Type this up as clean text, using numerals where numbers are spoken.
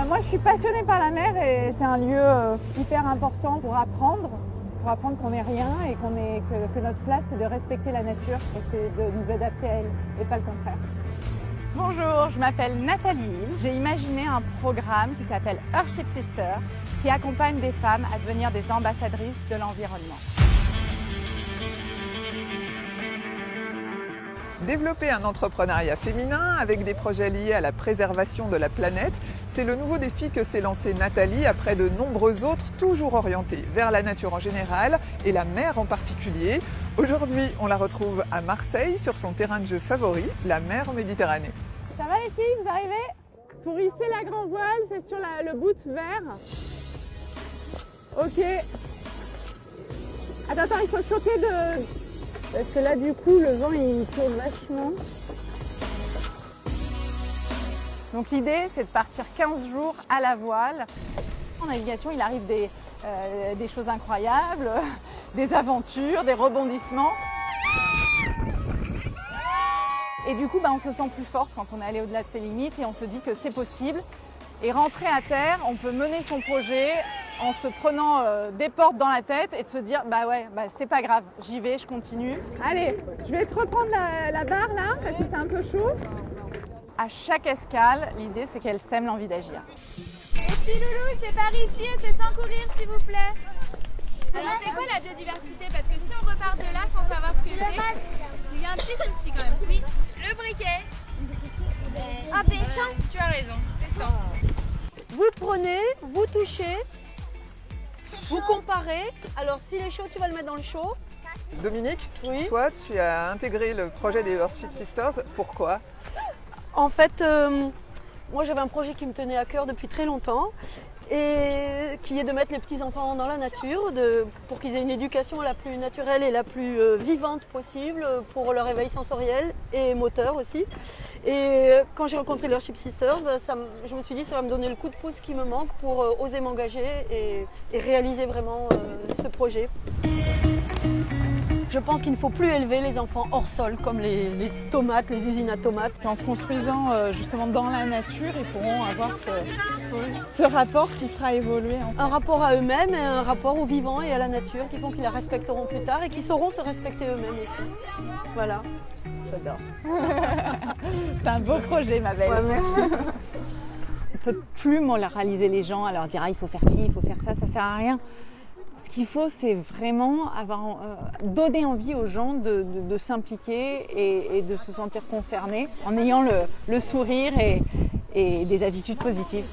Moi, je suis passionnée par la mer et c'est un lieu hyper important pour apprendre qu'on n'est rien et que notre place, c'est de respecter la nature et c'est de nous adapter à elle et pas le contraire. Bonjour, je m'appelle Nathalie. J'ai imaginé un programme qui s'appelle Earthship Sisters qui accompagne des femmes à devenir des ambassadrices de l'environnement. Développer un entrepreneuriat féminin avec des projets liés à la préservation de la planète, c'est le nouveau défi que s'est lancé Nathalie après de nombreux autres, toujours orientés vers la nature en général et la mer en particulier. Aujourd'hui, on la retrouve à Marseille sur son terrain de jeu favori, la mer Méditerranée. Ça va les filles, vous arrivez? Pour hisser la grand voile, c'est sur le bout vert. Ok. Attends, il faut choquer de... Parce que là, du coup, le vent, il tourne vachement. Donc l'idée, c'est de partir 15 jours à la voile. En navigation, il arrive des choses incroyables, des aventures, des rebondissements. Et du coup, on se sent plus forte quand on est allé au-delà de ses limites et on se dit que c'est possible. Et rentrer à terre, on peut mener son projet en se prenant des portes dans la tête et de se dire c'est pas grave, j'y vais, je continue. Allez, je vais te reprendre la barre là parce que c'est un peu chaud. À chaque escale, l'idée c'est qu'elle sème l'envie d'agir. Les petits loulous, c'est par ici et c'est sans courir s'il vous plaît. Alors c'est quoi la biodiversité? Parce que si on repart de là sans savoir ce que c'est, il y a un petit souci quand même. Oui. Le briquet. Ah ben ça. Tu as raison, c'est ça. Vous prenez, vous touchez, vous comparez. Alors s'il est chaud, tu vas le mettre dans le chaud. Dominique, Oui. toi, tu as intégré le projet des Earthship Sisters. Pourquoi? En fait, moi j'avais un projet qui me tenait à cœur depuis très longtemps et qui est de mettre les petits-enfants dans la nature pour qu'ils aient une éducation la plus naturelle et la plus vivante possible pour leur éveil sensoriel et moteur aussi. Et quand j'ai rencontré les Earthship Sisters, je me suis dit ça va me donner le coup de pouce qui me manque pour oser m'engager et réaliser vraiment ce projet. Je pense qu'il ne faut plus élever les enfants hors sol comme les tomates, les usines à tomates. En se construisant justement dans la nature, ils pourront avoir ce rapport qui fera évoluer. Un rapport à eux-mêmes et un rapport au vivant et à la nature qui font qu'ils la respecteront plus tard et qui sauront se respecter eux-mêmes aussi. Voilà, j'adore. C'est un beau projet, ma belle. Ouais, merci. On ne peut plus moraliser les gens, à leur dire il faut faire ci, il faut faire ça sert à rien. Ce qu'il faut, c'est vraiment donner envie aux gens de s'impliquer et de se sentir concernés en ayant le sourire et des attitudes positives.